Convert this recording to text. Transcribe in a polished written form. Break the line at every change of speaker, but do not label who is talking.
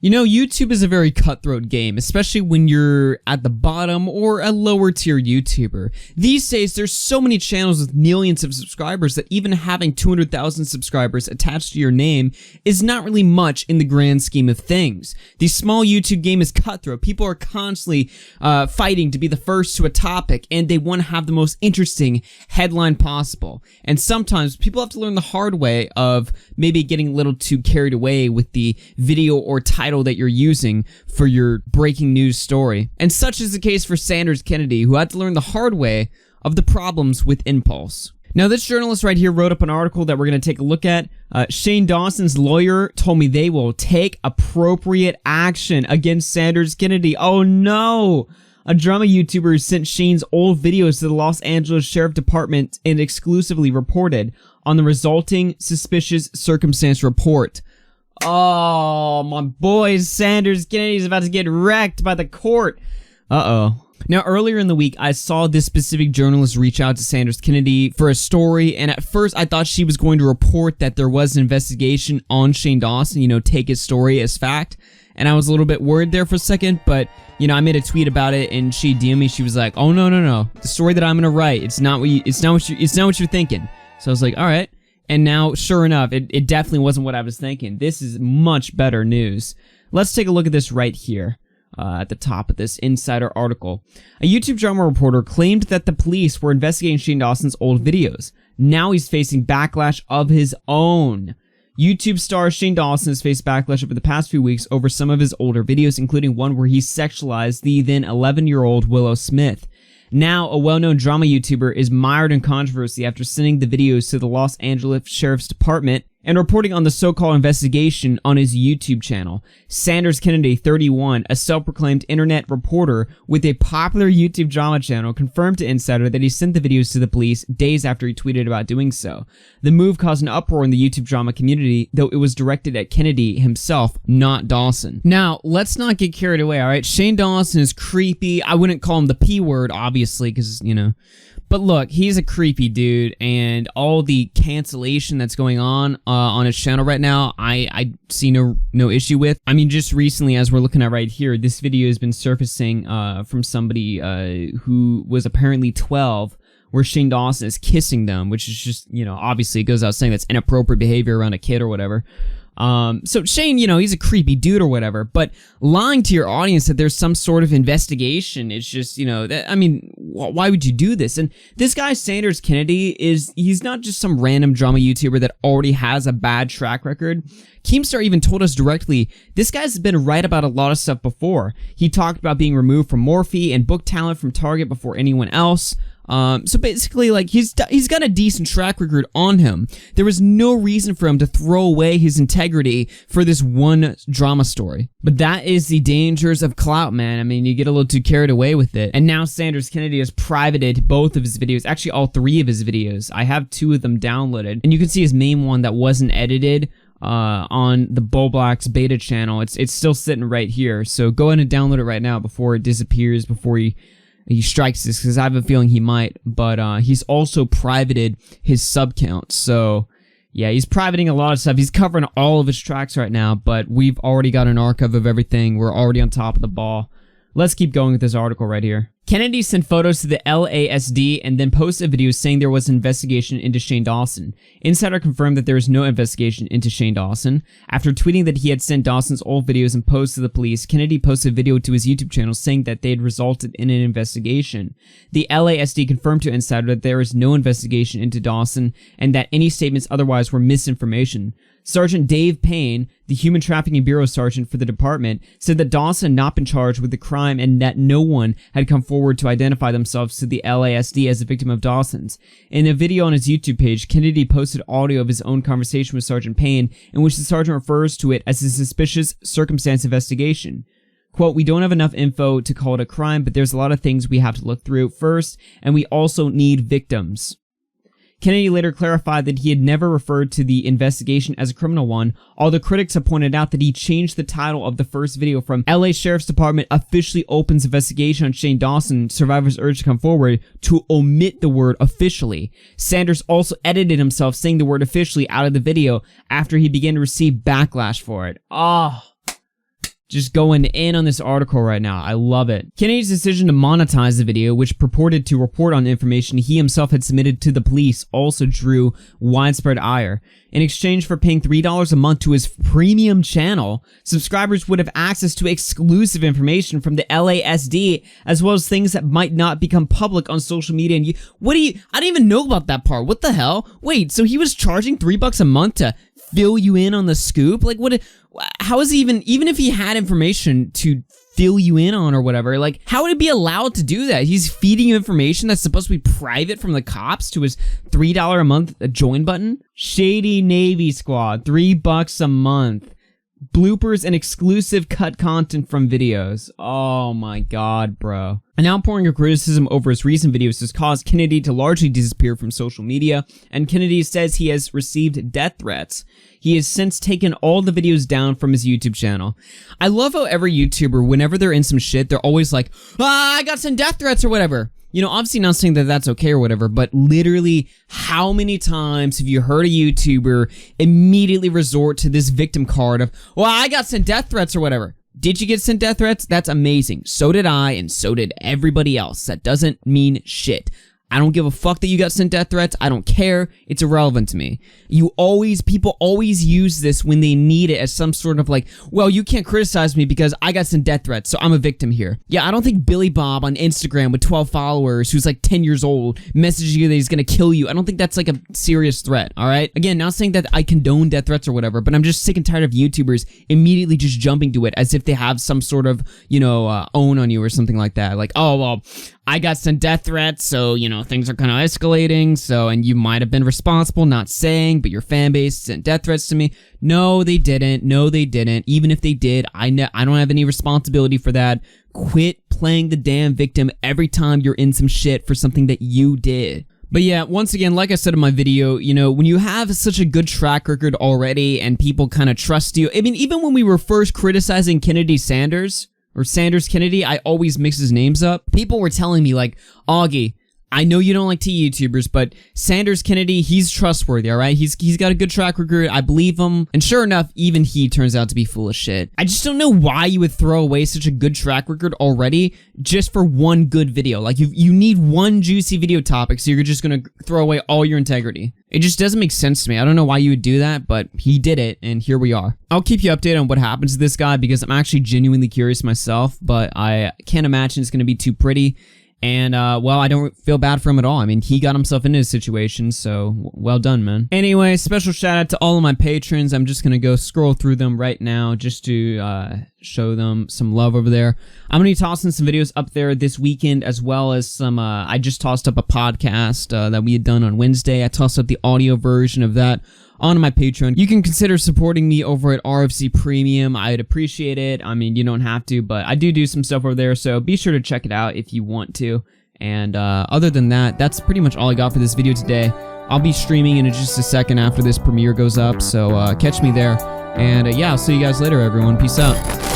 You know, YouTube is a very cutthroat game, especially when you're at the bottom or a lower tier YouTuber. These days, there's so many channels with millions of subscribers that even having 200,000 subscribers attached to your name is not really much in the grand scheme of things. The small YouTube game is cutthroat. People are constantly fighting to be the first to a topic, and they want to have the most interesting headline possible. And sometimes people have to learn the hard way of maybe getting a little too carried away with the video or title that you're using for your breaking news story. And such is the case for Sanders Kennedy, who had to learn the hard way of the problems with impulse. Now, this journalist right here wrote up an article that we're going to take a look at. Shane Dawson's lawyer told me they will take appropriate action against Sanders Kennedy. Oh no! A drama YouTuber sent Shane's old videos to the Los Angeles Sheriff Department and exclusively reported on the resulting suspicious circumstance report. Oh, my boy Sanders Kennedy's about to get wrecked by the court. Uh-oh. Now, earlier in the week, I saw this specific journalist reach out to Sanders Kennedy for a story, and at first I thought she was going to report that there was an investigation on Shane Dawson, you know, take his story as fact, and I was a little bit worried there for a second, but, you know, I made a tweet about it, and she DM'd me, she was like, oh, no, the story that I'm gonna write, it's not what you're thinking. So I was like, alright. And now, sure enough, it definitely wasn't what I was thinking. This is much better news. Let's take a look at this right here, at the top of this Insider article. A YouTube drama reporter claimed that the police were investigating Shane Dawson's old videos. Now he's facing backlash of his own. YouTube star Shane Dawson has faced backlash over the past few weeks over some of his older videos, including one where he sexualized the then 11-year-old Willow Smith. Now, a well-known drama YouTuber is mired in controversy after sending the videos to the Los Angeles Sheriff's Department and reporting on the so-called investigation on his YouTube channel. Sanders Kennedy, 31, a self-proclaimed internet reporter with a popular YouTube drama channel, confirmed to Insider that he sent the videos to the police days after he tweeted about doing so. The move caused an uproar in the YouTube drama community, though it was directed at Kennedy himself, not Dawson. Now, let's not get carried away, alright? Shane Dawson is creepy. I wouldn't call him the P word, obviously, because, you know... But look, he's a creepy dude, and all the cancellation that's going on his channel right now, I see no issue with. I mean, just recently, as we're looking at right here, this video has been surfacing from somebody who was apparently 12, where Shane Dawson is kissing them, which is just, you know, obviously it goes out saying that's inappropriate behavior around a kid or whatever. So Shane, you know, he's a creepy dude or whatever, but lying to your audience that there's some sort of investigation is just, you know, I mean, why would you do this? And this guy, Sanders Kennedy, he's not just some random drama YouTuber that already has a bad track record. Keemstar even told us directly, this guy's been right about a lot of stuff before. He talked about being removed from Morphe and book talent from Target before anyone else. So basically, like, he's got a decent track record on him. There was no reason for him to throw away his integrity for this one drama story. But that is the dangers of clout, man. I mean, you get a little too carried away with it. And now Sanders Kennedy has privated both of his videos, actually all 3 of his videos. I have 2 of them downloaded, and you can see his main one that wasn't edited on the Bullblack's beta channel. It's still sitting right here, so go ahead and download it right now before it disappears, before he strikes this, because I have a feeling he might. But he's also privated his sub count, so yeah, he's privating a lot of stuff. He's covering all of his tracks right now, but we've already got an archive of everything. We're already on top of the ball. Let's keep going with this article right here. Kennedy sent photos to the LASD and then posted a video saying there was an investigation into Shane Dawson. Insider confirmed that there is no investigation into Shane Dawson. After tweeting that he had sent Dawson's old videos and posts to the police, Kennedy posted a video to his YouTube channel saying that they had resulted in an investigation. The LASD confirmed to Insider that there is no investigation into Dawson and that any statements otherwise were misinformation. Sergeant Dave Payne, the Human Trafficking Bureau Sergeant for the department, said that Dawson had not been charged with the crime and that no one had come forward to identify themselves to the LASD as a victim of Dawson's. In a video on his YouTube page, Kennedy posted audio of his own conversation with Sergeant Payne, in which the sergeant refers to it as a suspicious circumstance investigation. Quote, "We don't have enough info to call it a crime, but there's a lot of things we have to look through first, and we also need victims." Kennedy later clarified that he had never referred to the investigation as a criminal one, although critics have pointed out that he changed the title of the first video from LA Sheriff's Department officially opens investigation on Shane Dawson, survivors urged to come forward, to omit the word officially. Sanders also edited himself saying the word officially out of the video after he began to receive backlash for it. just going in on this article right now. I love it. Kennedy's decision to monetize the video, which purported to report on information he himself had submitted to the police, also drew widespread ire. In exchange for paying $3 a month to his premium channel, subscribers would have access to exclusive information from the LASD, as well as things that might not become public on social media. And I didn't even know about that part. What the hell? Wait, so he was charging $3 a month to fill you in on the scoop? Like, how is he even if he had information to fill you in on or whatever, like, how would it be allowed to do that? He's feeding you information that's supposed to be private from the cops to his $3 a month join button? Shady Navy Squad, $3 a month. Bloopers and exclusive cut content from videos. Oh my god, bro. An outpouring of criticism over his recent videos has caused Kennedy to largely disappear from social media, and Kennedy says he has received death threats. He has since taken all the videos down from his YouTube channel. I love how every YouTuber, whenever they're in some shit, they're always like, I got some death threats or whatever. You know, obviously not saying that that's okay or whatever, but literally, how many times have you heard a YouTuber immediately resort to this victim card of, well, I got sent death threats or whatever? Did you get sent death threats? That's amazing. So did I, and so did everybody else. That doesn't mean shit. I don't give a fuck that you got sent death threats. I don't care. It's irrelevant to me. People always use this when they need it as some sort of like, well, you can't criticize me because I got sent death threats, so I'm a victim here. Yeah, I don't think Billy Bob on Instagram with 12 followers who's like 10 years old messages you that he's gonna kill you. I don't think that's like a serious threat, alright? Again, not saying that I condone death threats or whatever, but I'm just sick and tired of YouTubers immediately just jumping to it as if they have some sort of, own on you or something like that. Like, oh, well, I got sent death threats, so, things are kind of escalating, and you might have been responsible, not saying, but your fan base sent death threats to me. No, they didn't. No, they didn't. Even if they did, I don't have any responsibility for that. Quit playing the damn victim every time you're in some shit for something that you did. But yeah, once again, like I said in my video, when you have such a good track record already and people kind of trust you, I mean, even when we were first criticizing Kennedy Sanders, or Sanders Kennedy, I always mix his names up. People were telling me like, Augie, I know you don't like YouTubers, but Sanders Kennedy, he's trustworthy, alright? He's got a good track record, I believe him. And sure enough, even he turns out to be full of shit. I just don't know why you would throw away such a good track record already just for one good video. Like, you need one juicy video topic, so you're just gonna throw away all your integrity. It just doesn't make sense to me. I don't know why you would do that, but he did it, and here we are. I'll keep you updated on what happens to this guy because I'm actually genuinely curious myself, but I can't imagine it's gonna be too pretty. And, well, I don't feel bad for him at all. I mean, he got himself into this situation, so well done, man. Anyway, special shout out to all of my patrons. I'm just gonna go scroll through them right now just to show them some love over there. I'm gonna be tossing some videos up there this weekend, as well as some, I just tossed up a podcast that we had done on Wednesday. I tossed up the audio version of that on my Patreon. You can consider supporting me over at RFC Premium. I'd appreciate it. I mean, you don't have to, but I do some stuff over there, so be sure to check it out if you want to. And other than that, that's pretty much all I got for this video today. I'll be streaming in just a second after this premiere goes up, so catch me there. And yeah, I'll see you guys later, everyone. Peace out.